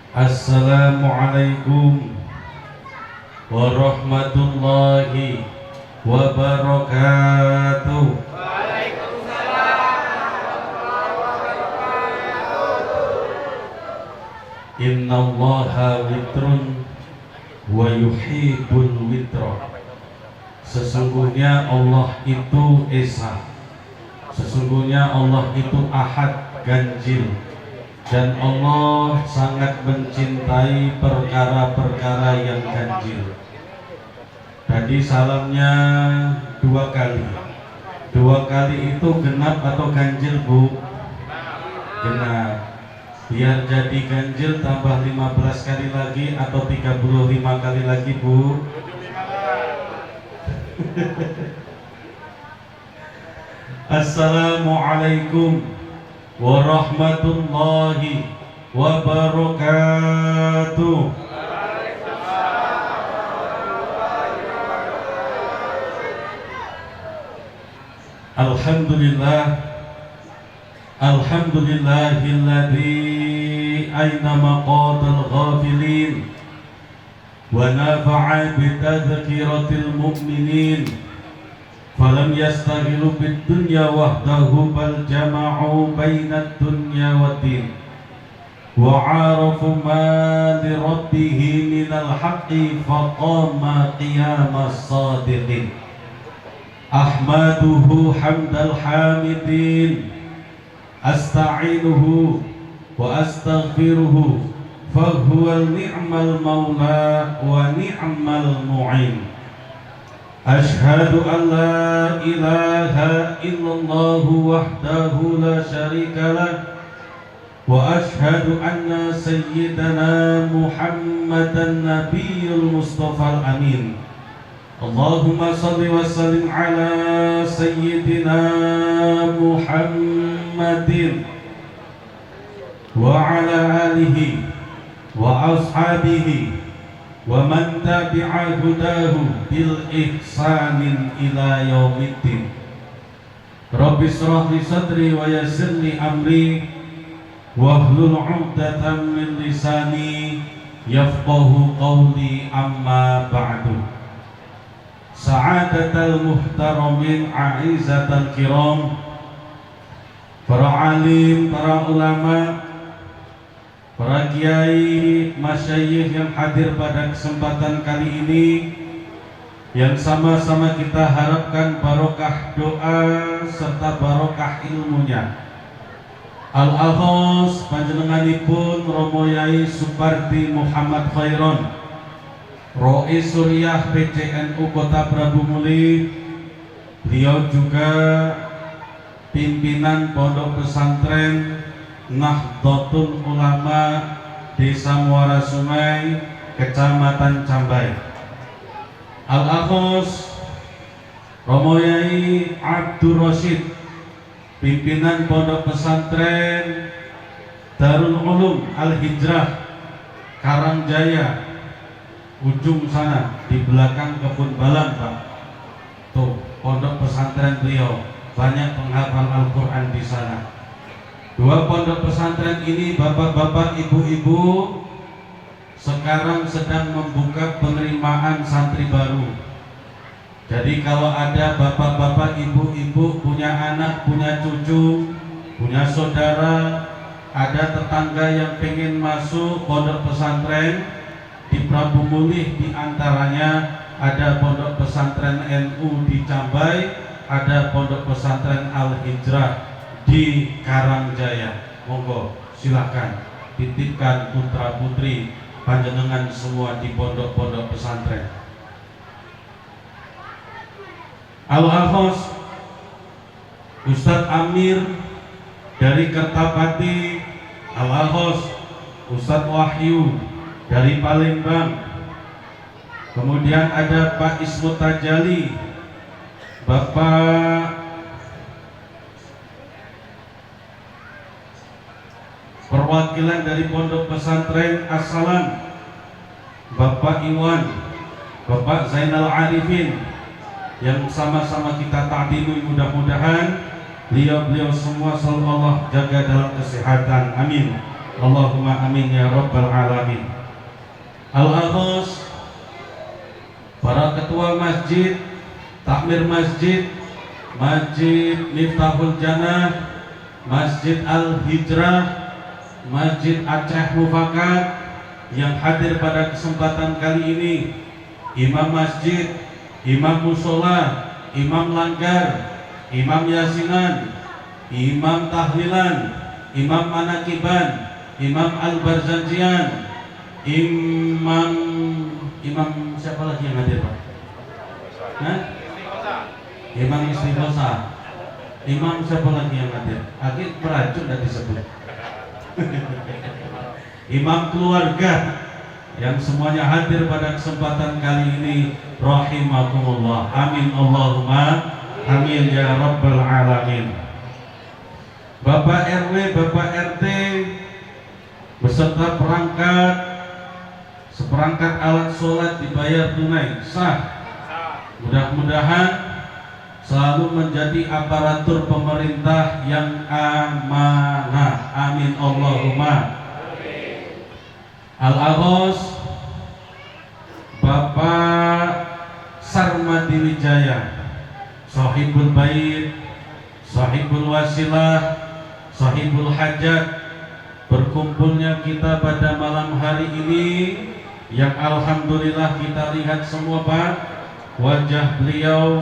Assalamualaikum warahmatullahi wabarakatuh. Innallaha witrun wa yuhibbul witra. Sesungguhnya Allah itu Esa. Sesungguhnya Allah itu Ahad, ganjil. Dan Allah sangat mencintai perkara-perkara yang ganjil. Tadi salamnya 2 kali. 2 kali itu genap atau ganjil, Bu? Genap. Biar jadi ganjil tambah 15 kali lagi atau 35 kali lagi, Bu? Assalamualaikum warahmatullahi wabarakatuh. Alhamdulillah, alhamdulillahilladzi aina maqatal ghafilin wa nafa'a bitadhkiratil mu'minin. Falam yastaghilu bid dunya wahdahu bal jama'u bainad dunya waddin wa 'arafu ma li rabbih minal haqqi faqama qiyamas sadiqin. Ahmaduhu hamdal hamidin, asta'inuhu wa astaghfiruhu fahuwal ni'mal maula wa ni'mal mu'in. Ashhadu an la ilaha illallah wahdahu la syarika lah wa ashhadu anna sayyidana Muhammadan nabiyyul mustafal amin. Allahumma salli wa sallim ala sayyidina Muhammadin wa ala alihi wa ashabihi wa man tabi'a hudahu bil ihsanin ila yaumiddin. Rabbi shrah li sadri wa yassir li amri wahlul 'uqdatam min lisani yafqahu qawli, amma ba'du. Sa'adatal muhtaramin, a'izatal kiram, para alim, para ulama, para kiai, masyayikh yang hadir pada kesempatan kali ini, yang sama-sama kita harapkan barokah doa serta barokah ilmunya. Al-Aghos panjenenganipun Romo Yai Supardi Muhammad Khairon, Rois Suriah PCNU Kota Prabu Muli. Beliau juga pimpinan Pondok Pesantren Nahdlatul Ulama Desa Muara Sungai, Kecamatan Cambai. Al-Aghos Romo Yai Abdur Rasyid, pimpinan Pondok Pesantren Darul Ulum Al-Hijrah Karangjaya, ujung sana di belakang kebun balang, Pak. Tuh, pondok pesantren beliau, banyak penghafal Al-Quran di sana. 2 pondok pesantren ini, bapak-bapak, ibu-ibu, sekarang sedang membuka penerimaan santri baru. Jadi kalau ada bapak-bapak, ibu-ibu punya anak, punya cucu, punya saudara, ada tetangga yang pengen masuk pondok pesantren di Prabu Mulih, di antaranya ada pondok pesantren NU di Cambai, ada pondok pesantren Al-Hijrah di Karangjaya. Monggo silakan titipkan putra putri panjenengan semua di pondok-pondok pesantren. Al-Hafiz Ustadz Amir dari Kertapati, Al-Hafiz Ustadz Wahyu dari Palembang, kemudian ada Pak Ismut Tajali, Bapak perwakilan dari Pondok Pesantren As-Salam, Bapak Iwan, Bapak Zainal Arifin, yang sama-sama kita ta'dimi. Mudah-mudahan beliau-beliau semua selalu Allah jaga dalam kesehatan, amin. Allahumma amin ya rabbal alamin. Al-Aghos, para ketua masjid, takmir masjid, Masjid Miftahul Jannah, Masjid Al-Hijrah, Masjid Aceh Mufakat yang hadir pada kesempatan kali ini, imam masjid, imam musola, imam langgar, imam yasinan, imam tahlilan, imam manakiban, imam al-barzanjian, imam siapa lagi yang hadir Pak? Hah? Imam istighosa, imam siapa lagi yang hadir? Akhir beracun dan disebut. Imam keluarga yang semuanya hadir pada kesempatan kali ini, rahimakumullah. Amin Allahumma amin ya rabbal alamin. Bapak RW, Bapak RT beserta perangkat, seperangkat alat sholat dibayar tunai sah. Mudah-mudahan selalu menjadi aparatur pemerintah yang amanah. Amin Allahumma. Al-Aghos, Bapak Sarmadi Wijaya, Sahibul Bait, Sahibul Wasilah, Sahibul Hajat, berkumpulnya kita pada malam hari ini yang alhamdulillah kita lihat semua Pak, wajah beliau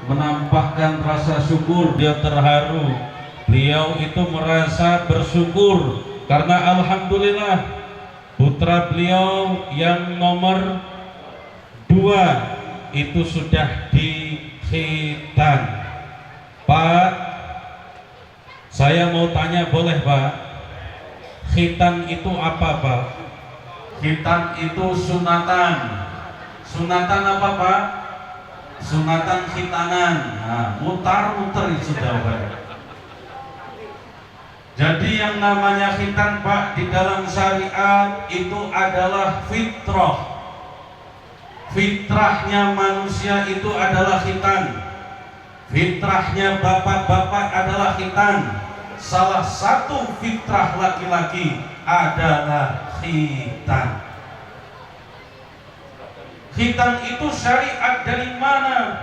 menampakkan rasa syukur, dia terharu, beliau itu merasa bersyukur karena alhamdulillah putra beliau yang nomor 2 itu sudah dikhitan. Pak, saya mau tanya boleh Pak? Khitan itu apa Pak? Khitan itu sunatan. Sunatan apa Pak? Sunatan khitanan. Nah, mutar-mutar itu sudah Pak. Jadi yang namanya khitan Pak di dalam syariat itu adalah fitrah. Fitrahnya manusia itu adalah khitan. Fitrahnya bapak-bapak adalah khitan. Salah satu fitrah laki-laki adalah khitan. Khitan itu syariat dari mana?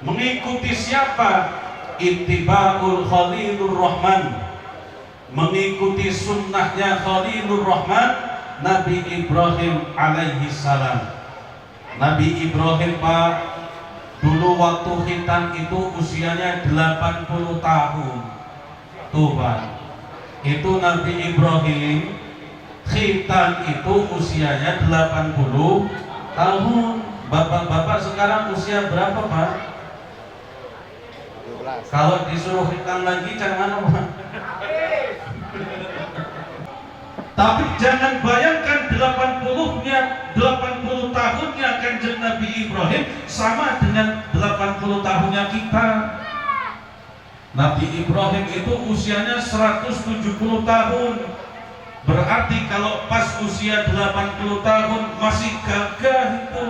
Mengikuti siapa? Ittiba'ul Khalilur Rahman, mengikuti sunnahnya Khalilur Rahman, Nabi Ibrahim alaihi salam. Nabi Ibrahim Pak, dulu waktu khitan itu usianya 80 tahun. Tuh Pak, itu Nabi Ibrahim khitan itu usianya 80 tahun. Bapak-bapak sekarang usia berapa Pak? 12. Kalau disuruh khitan lagi jangan Pak. Tapi jangan bayangkan 80 tahunnya Kanjeng Nabi Ibrahim sama dengan 80 tahunnya kita. Nabi Ibrahim itu usianya 170 tahun. Berarti kalau pas usia 80 tahun masih gagah itu.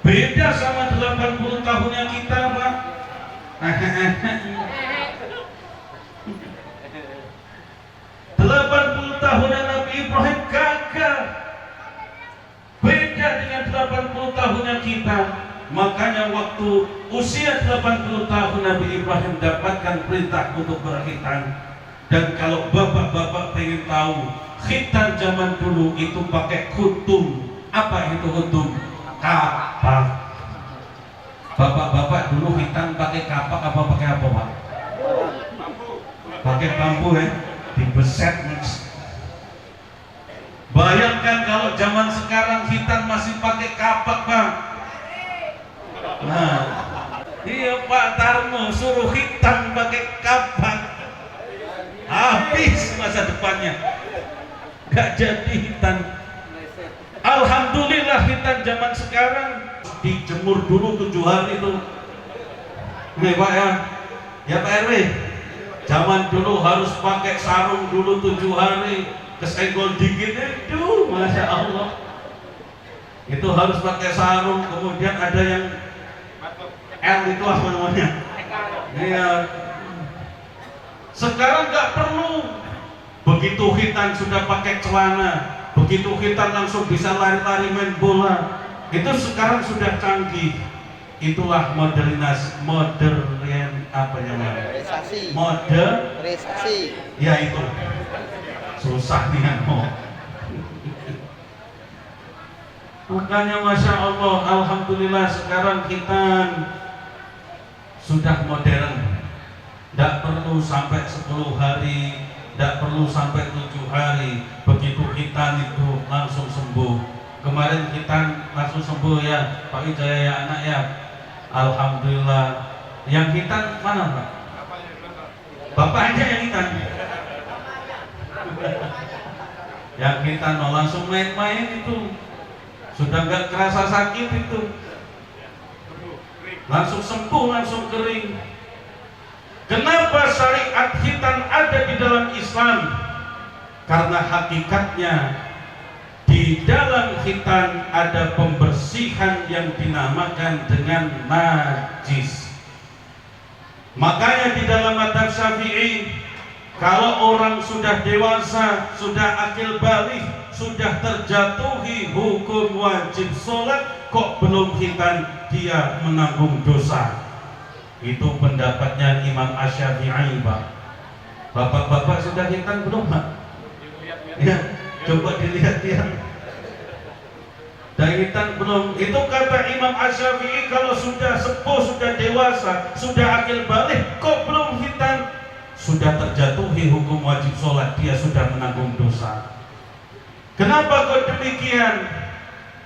Beda sama 80 tahunnya kita, Pak. 80 tahunnya Nabi Ibrahim gagah, beda dengan 80 tahunnya kita. Makanya waktu usia 80 tahun Nabi Ibrahim dapatkan perintah untuk berkhitan. Dan kalau bapak-bapak pengen tahu, khitan zaman dulu itu pakai khutum. Apa itu khutum? Kapak. Bapak-bapak dulu khitan pakai kapak apa pakai apa Pak? Pakai bambu ya, dibeset. Bayangkan kalau zaman sekarang khitan masih pakai kapak Pak. Nah, iya Pak Tarno suruh khitan pakai kapak, habis masa depannya, gak jadi khitan. Alhamdulillah khitan zaman sekarang dijemur dulu 7 hari itu. Nih Pak ya Pak RW, zaman dulu harus pakai sarung dulu 7 hari, kesenggol dikit itu, Masya Allah, itu harus pakai sarung. Kemudian ada yang L itu apa namanya? Iya. Sekarang nggak perlu Begitu hitam sudah pakai celana, begitu hitam langsung bisa lari-lari main bola. Itu sekarang sudah canggih. Itulah modern apa namanya? Modernisasi. Ya itu. Susah nih mau. Makanya Masya Allah, Alhamdulillah sekarang kita sudah modern. Tidak perlu sampai 10 hari, tidak perlu sampai 7 hari. Begitu kita itu langsung sembuh. Kemarin kita langsung sembuh ya Pak Wijaya ya anak ya. Alhamdulillah. Yang hitam mana Pak? Bapak aja yang hitam. Yang hitam langsung main-main itu. Sudah nggak kerasa sakit itu. Langsung sembuh, langsung kering. Kenapa syariat hitam ada di dalam Islam? Karena hakikatnya di dalam khitan ada pembersihan yang dinamakan dengan najis. Makanya di dalam mazhab Syafi'i, kalau orang sudah dewasa, sudah akil balik, sudah terjatuhi hukum wajib sholat, kok belum khitan, dia menanggung dosa. Itu pendapatnya Imam Asy-Syafi'i, Pak. Bapak-bapak sudah khitan belum, Pak? Ya. Coba dilihat ya. Dahitan belum. Itu kata Imam Asy-Syafi'i, kalau sudah sepuh, sudah dewasa, sudah akil balik, kok belum hitam, sudah terjatuhi hukum wajib sholat, dia sudah menanggung dosa. Kenapa kok demikian?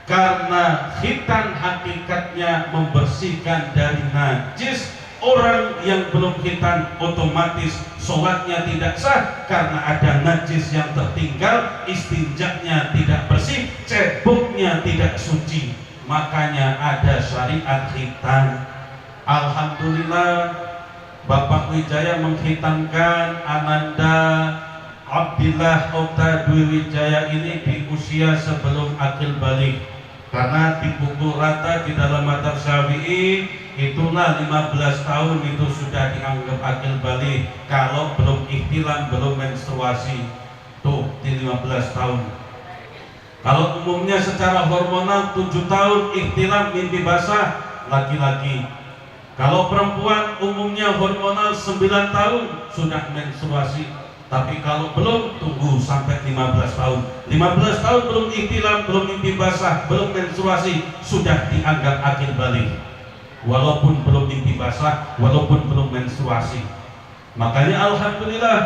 Karena hitam hakikatnya membersihkan dari najis. Orang yang belum khitan otomatis sholatnya tidak sah karena ada najis yang tertinggal, istinjaknya tidak bersih, ceboknya tidak suci. Makanya ada syariat khitan. Alhamdulillah Bapak Wijaya menghitamkan Ananda Abdillah Okta Dwi Wijaya ini di usia sebelum akil balik. Karena dipukul rata di dalam mazhab Syafi'i, itulah 15 tahun itu sudah dianggap akil balik. Kalau belum ihtilam, belum menstruasi, tuh di 15 tahun. Kalau umumnya secara hormonal 7 tahun ihtilam mimpi basah laki-laki. Kalau perempuan umumnya hormonal 9 tahun sudah menstruasi. Tapi kalau belum, tunggu sampai 15 tahun. 15 tahun belum ihtilam, belum mimpi basah, belum menstruasi, sudah dianggap akil balik. Walaupun belum mimpi basah, walaupun belum menstruasi. Makanya Alhamdulillah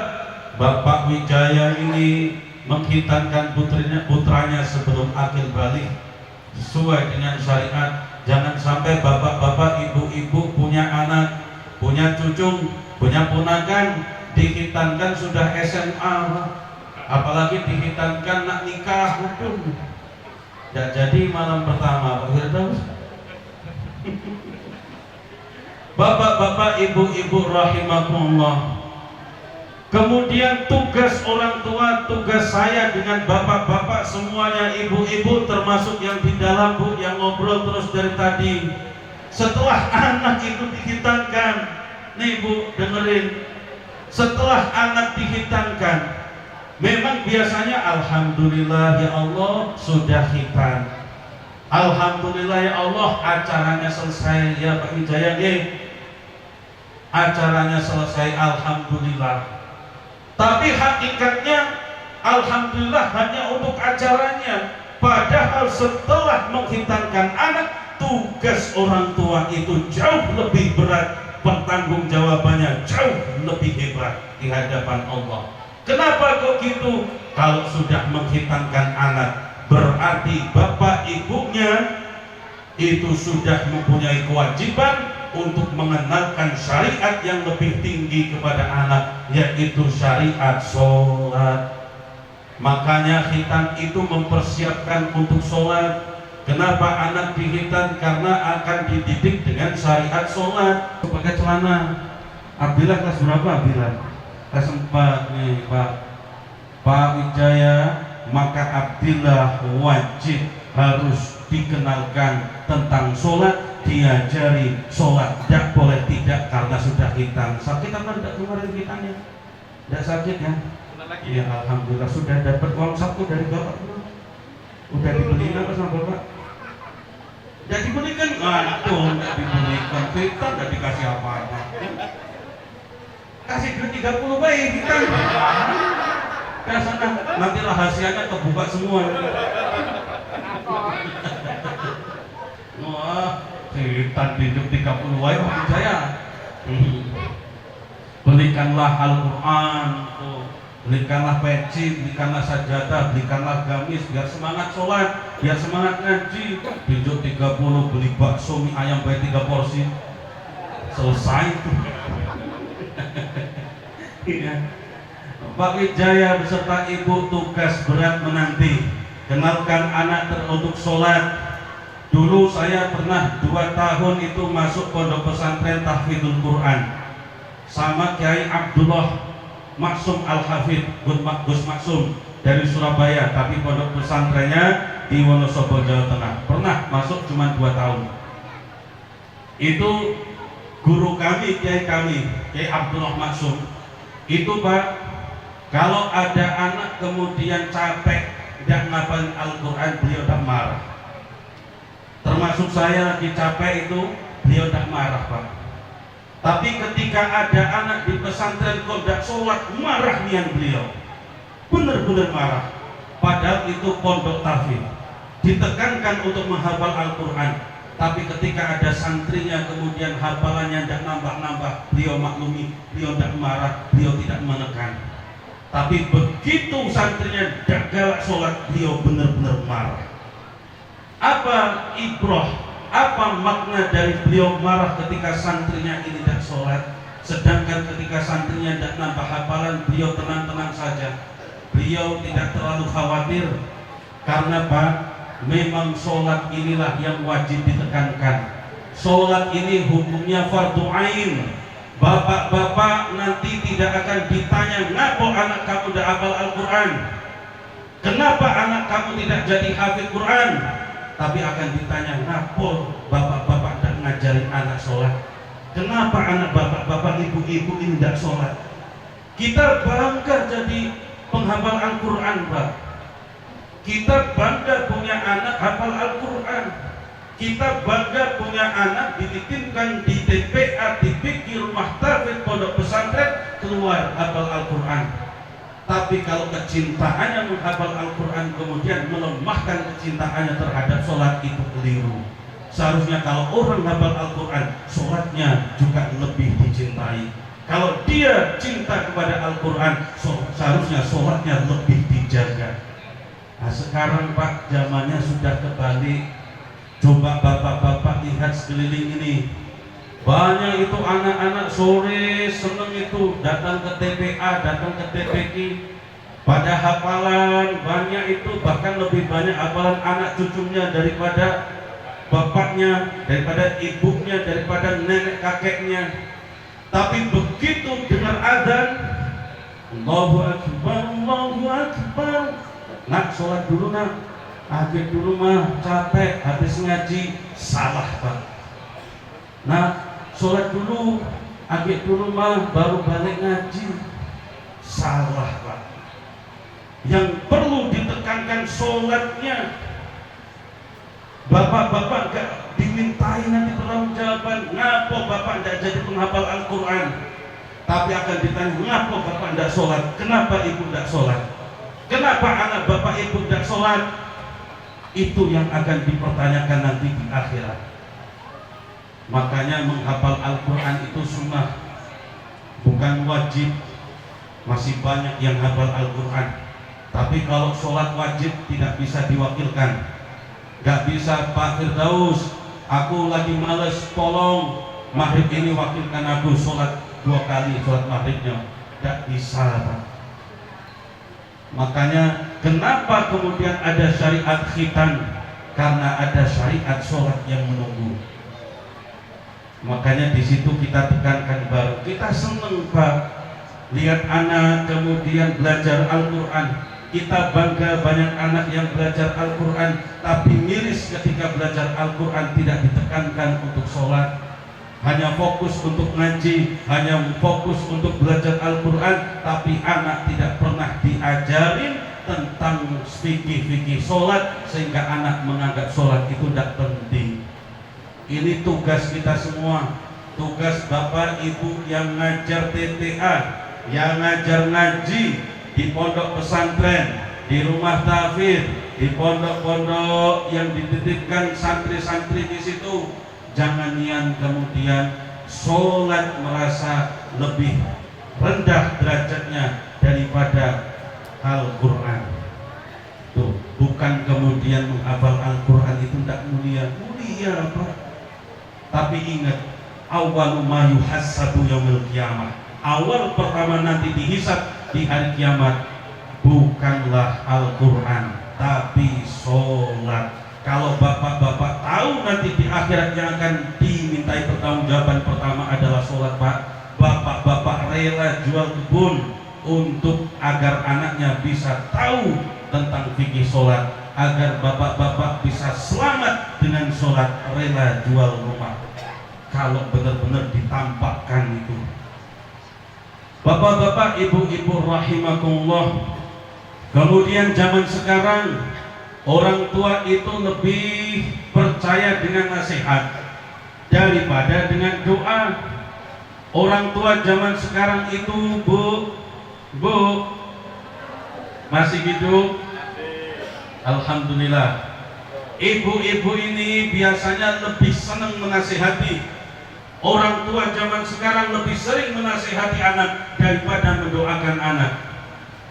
Bapak Wijaya ini menghitankan putranya sebelum akil balik sesuai dengan syariat. Jangan sampai bapak-bapak, ibu-ibu punya anak, punya cucu, punya ponakan, dihitankan sudah SMA, apalagi dihitankan nak nikah pun tidak jadi malam pertama, Pak Firdaus. Bapak-bapak, ibu-ibu rahimakumullah. Kemudian tugas orang tua, tugas saya dengan bapak-bapak semuanya, ibu-ibu termasuk yang di dalam Bu, yang ngobrol terus dari tadi. Setelah anak itu dihitankan, nih Bu dengerin. Setelah anak dihitankan, memang biasanya alhamdulillah ya Allah sudah hitam. Alhamdulillah ya Allah acaranya selesai ya Pak Wijaya. Acaranya selesai, alhamdulillah. Tapi hakikatnya alhamdulillah hanya untuk acaranya. Padahal setelah menghitankan anak, tugas orang tua itu jauh lebih berat. Pertanggungjawabannya jauh lebih hebat di hadapan Allah. Kenapa kok gitu? Kalau sudah menghitankan anak, berarti bapak ibunya itu sudah mempunyai kewajiban untuk mengenalkan syariat yang lebih tinggi kepada anak, yaitu syariat sholat. Makanya khitan itu mempersiapkan untuk sholat. Kenapa anak dihitan? Karena akan dididik dengan syariat sholat. Pakai celana. Abdillah kelas berapa Abdillah? Kelas 4 nih Pak Wijaya. Maka Abdillah wajib harus dikenalkan tentang sholat, diajari sholat. Tidak boleh tidak karena sudah hitam. Sakit apa tidak kemarin hitamnya? Tidak sakit ya? Ya alhamdulillah sudah dapat uang saku dari bapak belum? Udah dibeliin apa sama bapak? Udah dibelikan? Anak tuh udah dibelikan, kita udah dikasih apa-apa. Kasih duit 30 baik kita. Ya sana, nanti rahasianya kebuka semua. Wah, kita hidup 30 baik maksud saya. Belikanlah Al-Quran, belikanlah peci, belikanlah sajadah, belikanlah gamis, biar semangat sholat, biar semangat ngaji. Hidup 30 beli bakso mie ayam baik 3 porsi, selesai itu. Pak Wijaya beserta ibu tugas berat menanti. Kenalkan anak untuk sholat. Dulu saya pernah 2 tahun itu masuk pondok pesantren tahfidzul Quran sama Kiai Abdullah Maksum Al-Hafidh Gus Maksum dari Surabaya, tapi pondok pesantrennya di Wonosobo, Jawa Tengah. Pernah masuk cuma 2 tahun. Itu guru kami, Kiai Abdullah Maksum. Itu Pak, kalau ada anak kemudian capek tidak ngapalin Al-Quran, beliau tak marah. Termasuk saya lagi capek itu, beliau tak marah Pak. Tapi ketika ada anak di pesantren kok tidak sholat, marah nian beliau, benar-benar marah. Padahal itu pondok tahfidz, ditekankan untuk menghafal Al-Quran. Tapi ketika ada santrinya kemudian hafalannya tidak nambah-nambah, beliau maklumi, beliau tidak marah, beliau tidak menekan. Tapi begitu santrinya tidak galak sholat, beliau benar-benar marah. Apa ibrah, apa makna dari beliau marah ketika santrinya ini tidak sholat, sedangkan ketika santrinya tidak nambah hafalan, beliau tenang-tenang saja. Beliau tidak terlalu khawatir, karena Pak, memang sholat inilah yang wajib ditekankan. Sholat ini hukumnya fardu ain. Bapak-bapak nanti tidak akan ditanya, ngapa anak kamu tidak hafal Al-Quran, kenapa anak kamu tidak jadi hafid Quran, tapi akan ditanya, ngapa bapak-bapak tidak ngajarin anak sholat, kenapa anak bapak-bapak, ibu-ibu ini tidak sholat. Kita bangga jadi penghafal Al-Quran Pak. Kita bangga punya anak hafal Al-Quran. Kita bangga punya anak dititipkan di TPA, di fikih rumah tahfidz pondok pesantren, keluar hafal Al-Quran. Tapi kalau kecintaannya menghafal Al-Quran kemudian melemahkan kecintaannya terhadap sholat, itu keliru. Seharusnya kalau orang hafal Al-Quran, sholatnya juga lebih dicintai. Kalau dia cinta kepada Al-Quran, seharusnya sholatnya lebih dijaga. Nah sekarang Pak, zamannya sudah kebalik. Coba bapak-bapak lihat sekeliling ini, banyak itu anak-anak sore seneng itu datang ke TPA, datang ke TPQ, pada hafalan banyak itu, bahkan lebih banyak hafalan anak cucunya daripada bapaknya, daripada ibunya, daripada nenek kakeknya. Tapi begitu dengar adzan, Allahu Akbar, Allahu Akbar, nak sholat dulu nak, akhir dulu mah capek habis ngaji. Salah Pak. Nah sholat dulu, akhir dulu mah baru balik ngaji. Salah Pak. Yang perlu ditekankan sholatnya. Bapak-bapak gak dimintai nanti pertanggungjawaban, ngapa bapak tidak jadi penghafal Al-Quran, tapi akan ditanya, ngapa bapak tidak sholat, kenapa ibu tidak sholat, kenapa anak bapak ibu tidak sholat. Itu yang akan dipertanyakan nanti di akhirat. Makanya menghafal Al-Quran itu sunnah, bukan wajib. Masih banyak yang hafal Al-Quran, tapi kalau sholat wajib tidak bisa diwakilkan. Gak bisa Pak Firdaus, aku lagi males, tolong maghrib ini wakilkan aku sholat 2 kali sholat maghribnya. Gak bisa Pak. Makanya kenapa kemudian ada syariat khitan? Karena ada syariat sholat yang menunggu. Makanya di situ kita tekankan baru. Kita seneng Pak lihat anak kemudian belajar Al-Quran. Kita bangga banyak anak yang belajar Al-Quran, tapi miris ketika belajar Al-Quran tidak ditekankan untuk sholat. hanya fokus untuk ngaji, hanya fokus untuk belajar Al-Quran, tapi anak tidak pernah diajarin tentang fikih sholat, sehingga anak menganggap sholat itu tidak penting. Ini tugas kita semua, tugas bapak ibu yang ngajar TTA, yang ngajar ngaji di pondok pesantren, di rumah tahfidz, di pondok-pondok yang dititipkan santri-santri di situ. Jangan yang kemudian sholat merasa lebih rendah derajatnya daripada Al-Quran. Tuh, bukan kemudian menghafal Al-Quran itu tidak mulia, mulia Pak. Tapi ingat, awal ma yuhassabu yaumil qiyamah, awal pertama nanti dihisab di hari kiamat bukanlah Al-Quran, tapi sholat. Kalau bapak-bapak tahu nanti di akhirat yang akan dimintai pertanggungjawaban pertama adalah sholat Pak, bapak-bapak rela jual kebun untuk agar anaknya bisa tahu tentang fikih sholat, agar bapak-bapak bisa selamat dengan sholat, rela jual rumah. Kalau benar-benar ditampakkan itu, bapak-bapak, ibu-ibu rahimakumullah. Kemudian zaman sekarang orang tua itu lebih percaya dengan nasihat daripada dengan doa. Orang tua zaman sekarang itu Bu masih hidup? Alhamdulillah. Ibu-ibu ini biasanya lebih senang menasihati. Orang tua zaman sekarang lebih sering menasihati anak daripada mendoakan anak.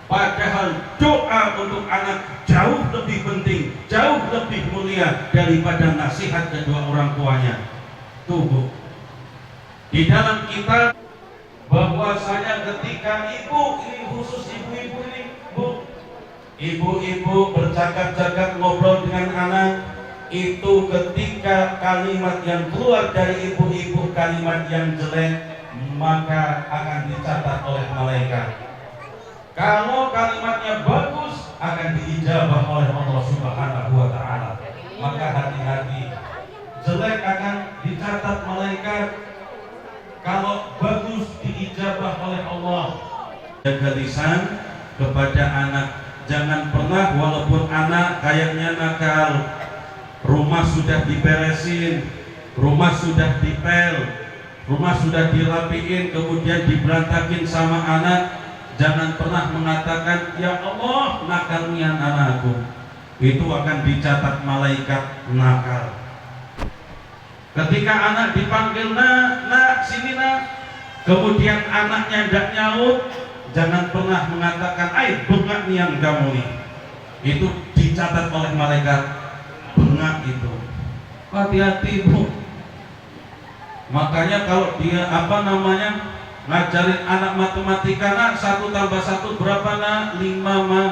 Padahal doa untuk anak jauh lebih penting, jauh lebih mulia daripada nasihat kedua orang tuanya. Tuh Bu, di dalam kitab bahwasanya ketika ibu, ini khusus ibu-ibu ini Bu, ibu-ibu bercakap-cakap ngobrol dengan anak, itu ketika kalimat yang keluar dari ibu-ibu kalimat yang jelek, maka akan dicatat oleh malaikat. Kalau kalimatnya bagus, akan diijabah oleh Allah Subhanahu wa Ta'ala. Maka hati-hati, jelek akan dicatat malaikat, kalau bagus diijabah oleh Allah. Jaga lisan kepada anak, jangan pernah walaupun anak kayaknya nakal, rumah sudah diberesin, rumah sudah dipel, rumah sudah dirapiin, kemudian diberantakin sama anak, jangan pernah mengatakan, ya Allah nakalnya anakku. Itu akan dicatat malaikat nakal. Ketika anak dipanggil nak sini nak, kemudian anaknya tidak nyaut, jangan pernah mengatakan, bengak nian kamu nih. Itu dicatat oleh malaikat, bengak itu. Hati-hati Bu. Makanya kalau dia ngajarin anak matematika, nak 1 tambah 1 berapa nak? 5 mah.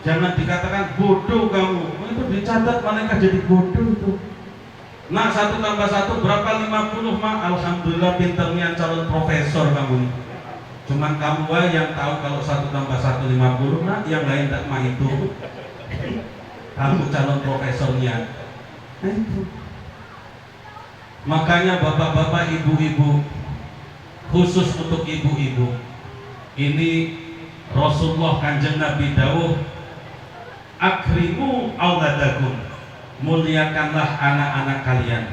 Jangan dikatakan bodoh kamu. Itu dicatat malaikat jadi bodoh itu. Nak 1 tambah 1 berapa? 50 mah. Alhamdulillah pinternya calon profesor kamu. Cuman kamu yang tahu kalau 1 tambah 1 50, nak yang lain tak mah itu. Kamu calon profesornya. Nah itu. Makanya bapak-bapak, ibu-ibu, khusus untuk ibu-ibu, ini Rasulullah Kanjeng Nabi dawuh, akrimu auladakum, muliakanlah anak-anak kalian.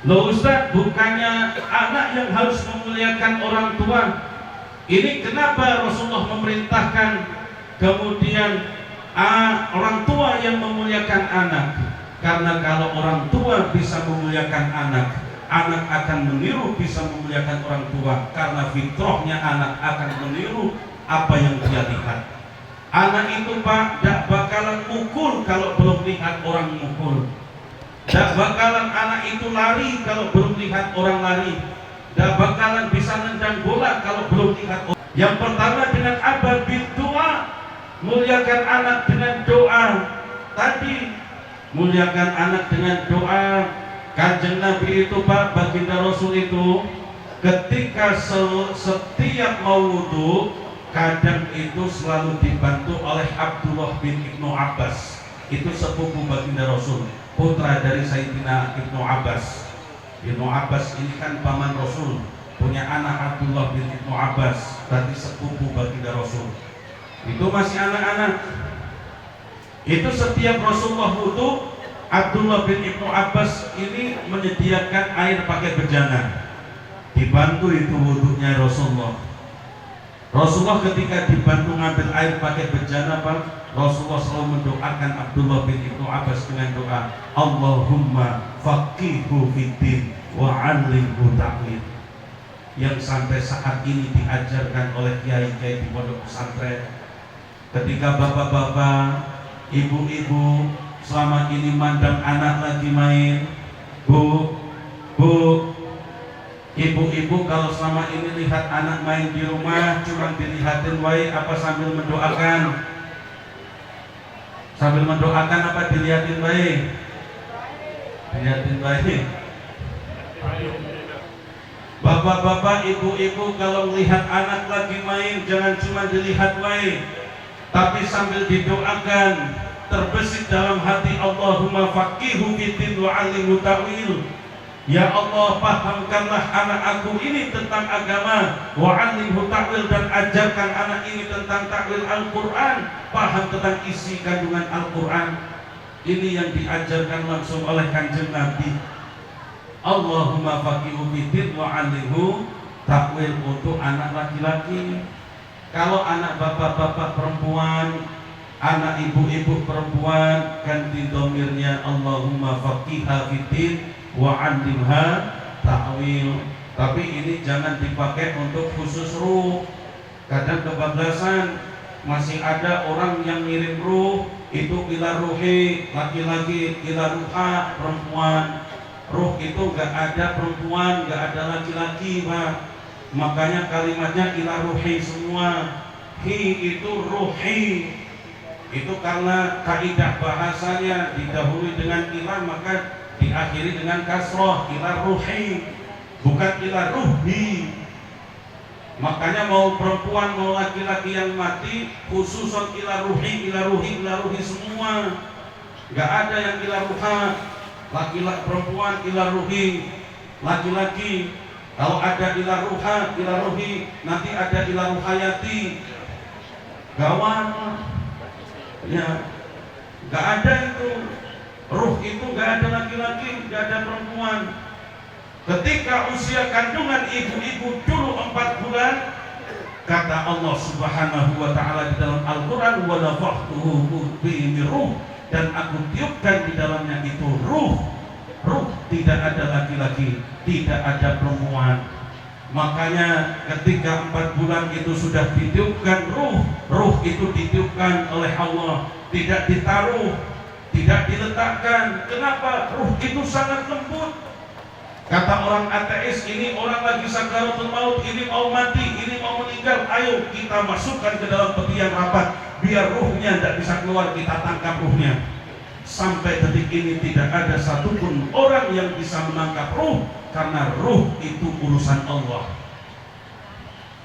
Loh Ustaz, bukannya anak yang harus memuliakan orang tua? Ini kenapa Rasulullah memerintahkan kemudian orang tua yang memuliakan anak? Karena kalau orang tua bisa memuliakan anak, anak akan meniru bisa memuliakan orang tua, karena fitrahnya anak akan meniru apa yang dia lihat. Anak itu Pak, tidak bakalan mukul kalau belum lihat orang mukul. Tidak bakalan anak itu lari kalau belum lihat orang lari. Tidak bakalan bisa nendang bola kalau belum lihat orang. Yang pertama dengan apa? Bil doa. Muliakan anak dengan doa. Tadi muliakan anak dengan doa. Kanjeng Nabi itu Pak, baginda Rasul itu ketika setiap mau wudu, kadang itu selalu dibantu oleh Abdullah bin Ibnu Abbas. Itu sepupu baginda Rasul, putra dari Sayyidina Ibnu Abbas. Ibnu Abbas ini kan paman Rasul, punya anak Abdullah bin Ibnu Abbas, berarti sepupu baginda Rasul. Itu masih anak-anak. Itu setiap Rasulullah wudu, Abdullah bin Ibnu Abbas ini menyediakan air pakai bejana. Dibantu itu wudunya Rasulullah. Rasulullah ketika dibantu ngambil air pakai bejana, Rasulullah selalu mendoakan Abdullah bin Ibnu Abbas dengan doa, Allahumma faqihu fiddin wa 'allimhu ta'wil. Yang sampai saat ini diajarkan oleh kiai-kiai di pondok pesantren. Ketika bapak-bapak, ibu-ibu selama ini mandang anak lagi main, bu, ibu-ibu kalau selama ini lihat anak main di rumah cuma dilihatin wae apa sambil mendoakan? Sambil mendoakan apa dilihatin wae? Dilihatin wae. Bapak-bapak, ibu-ibu kalau melihat anak lagi main jangan cuma dilihat wae, tapi sambil didoakan. Terbesit dalam hati, Allahumma faqihu fiddin wa 'allimhu ta'wil. Ya Allah, pahamkanlah anak aku ini tentang agama, wa 'allimhu ta'wil, dan ajarkan anak ini tentang ta'wil Al-Qur'an, paham tentang isi kandungan Al-Qur'an. Ini yang diajarkan langsung oleh Kanjeng Nabi. Allahumma faqihu fiddin wa 'allimhu ta'wil untuk anak laki-laki. Kalau anak bapak-bapak perempuan, anak ibu-ibu perempuan, ganti domirnya Allahumma faqiha fiddin wa 'allimha ta'wil. Tapi ini jangan dipakai untuk khusus ruh. Kadang kebablasan, masih ada orang yang ngirim ruh itu ila ruhi laki-laki, ila ruha perempuan. Ruh itu gak ada perempuan, gak ada laki-laki, Pak. Makanya kalimatnya ila ruhi semua. Hi itu ruhi. Itu karena kaidah bahasanya didahului dengan ila, maka diakhiri dengan kasroh, ila ruhi, bukan ila ruhi. Makanya mau perempuan mau laki-laki yang mati khususon ila ruhi, ila ruhi, ila ruhi semua. Gak ada yang ila ruha. Laki-laki perempuan ila ruhi, laki-laki. Kalau ada ila ruha, ila ruhi, nanti ada ila ruhayati. Gawat. Ya, gak ada itu. Ruh itu gak ada laki-laki, gak ada perempuan. Ketika usia kandungan ibu-ibu dulu 4 bulan, kata Allah Subhanahu wa ta'ala di dalam Al-Quran, wa nafakhtuhu bihi min ruh, dan aku tiupkan di dalamnya itu ruh. Ruh, tidak ada laki-laki, tidak ada perempuan. Makanya ketika 4 bulan itu sudah ditiupkan ruh, ruh itu ditiupkan oleh Allah, tidak ditaruh, tidak diletakkan. Kenapa? Ruh itu sangat lembut. Kata orang ateis, ini orang lagi sakaratul maut, ini mau mati, ini mau meninggal, ayo kita masukkan ke dalam peti yang rapat, biar ruhnya tidak bisa keluar, kita tangkap ruhnya. Sampai detik ini tidak ada satupun orang yang bisa menangkap ruh, karena ruh itu urusan Allah.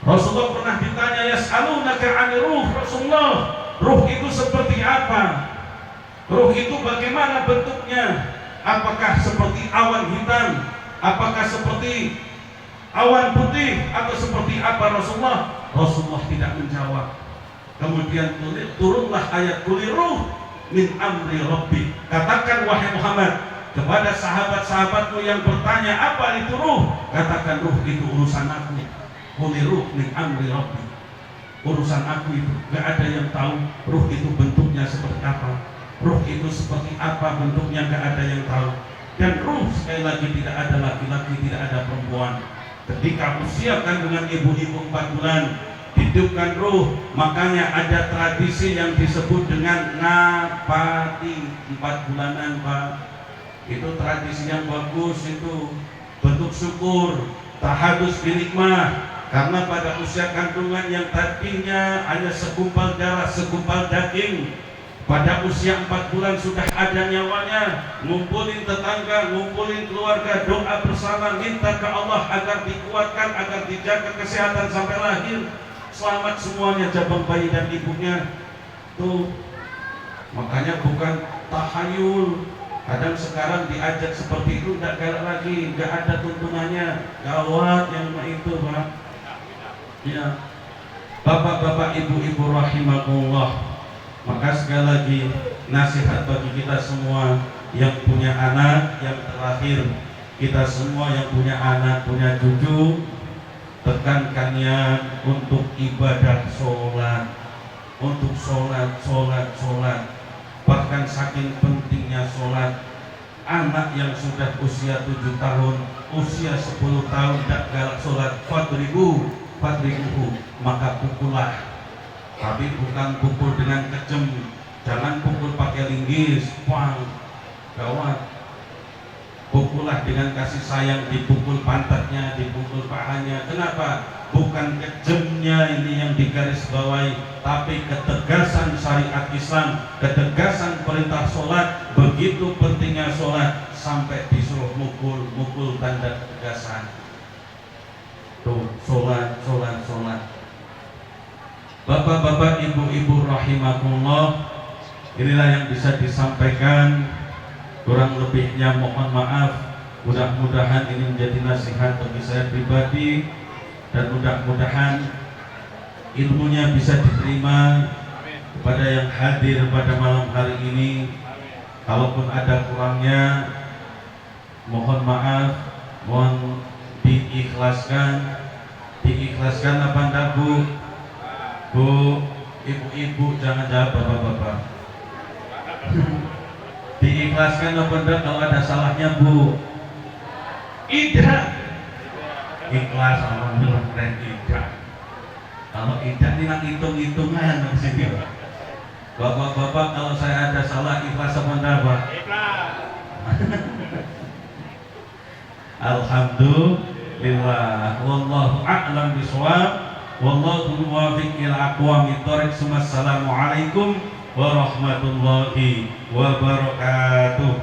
Rasulullah pernah ditanya, yas'alunaka 'anir ruh, Rasulullah, ruh itu seperti apa? Ruh itu bagaimana bentuknya? Apakah seperti awan hitam? Apakah seperti awan putih? Atau seperti apa Rasulullah? Rasulullah tidak menjawab. Kemudian turunlah ayat qul ruh min amri rabbi. Katakan wahai Muhammad kepada sahabat-sahabatmu yang bertanya apa itu ruh, katakan ruh itu urusan aku. Qul ruh min amri rabbi, urusan aku itu. Gak ada yang tahu ruh itu bentuknya seperti apa, ruh itu seperti apa bentuknya, gak ada yang tahu. Dan ruh sekali lagi tidak ada laki-laki, tidak ada perempuan. Ketika usia kandungan ibu-ibu 4 bulan ditiupkan ruh, makanya ada tradisi yang disebut dengan ngapati 4 bulanan, Pak. Itu tradisi yang bagus, itu bentuk syukur, tahadus binikmah. Karena pada usia kandungan yang tadinya hanya segumpal darah, segumpal daging, pada usia 4 bulan sudah ada nyawanya. Ngumpulin tetangga, ngumpulin keluarga, doa bersama, minta ke Allah agar dikuatkan, agar dijaga kesehatan sampai lahir. Selamat semuanya jabang bayi dan ibunya. Tuh, makanya bukan tahayul, Kadang sekarang diajak seperti itu tidak galak lagi, nggak ada tuntunannya, gawat yang itu Pak. Ya, bapak-bapak, ibu-ibu rahimakumullah, maka sekali lagi nasihat bagi kita semua yang punya anak, yang terakhir kita semua yang punya anak, punya cucu, tekankannya untuk ibadah sholat, untuk sholat. Bahkan saking pentingnya sholat, anak yang sudah usia 7 tahun, usia 10 tahun tidak galak sholat, fadribuhu, maka pukullah. Tapi bukan pukul dengan kejam, jangan pukul pakai linggis, pang, gawat. Pukullah dengan kasih sayang, dipukul pantatnya, dipukul pahanya. Kenapa? Bukan kejamnya ini yang digarisbawahi, tapi ketegasan syariat Islam, ketegasan perintah sholat. Begitu pentingnya sholat sampai disuruh mukul tanda ketegasan. Tuh, sholat. Bapak-bapak, ibu-ibu rahimakumullah, inilah yang bisa disampaikan. Kurang lebihnya mohon maaf. Mudah-mudahan ini menjadi nasihat bagi saya pribadi, dan mudah-mudahan ilmunya bisa diterima kepada yang hadir pada malam hari ini. Kalaupun ada kurangnya, mohon maaf, mohon diikhlaskan apa enggak Bu? Bu, ibu-ibu, jangan jawab bapak-bapak. Diikhlaskan apa enggak kalau ada salahnya Bu? Tidak. Ikhlas, alhamdulillah, keren tidak. Kalau tidak ini nak hitung-hitungan di sini. Bapak-bapak, kalau saya ada salah ikhlas apa enggak Pak? Ikhlas. Alhamdulillah. Wallahu a'lam bishawab. Wallahu muwaffiq ila aqwamit thoriq. Assalamualaikum warahmatullahi wabarakatuh.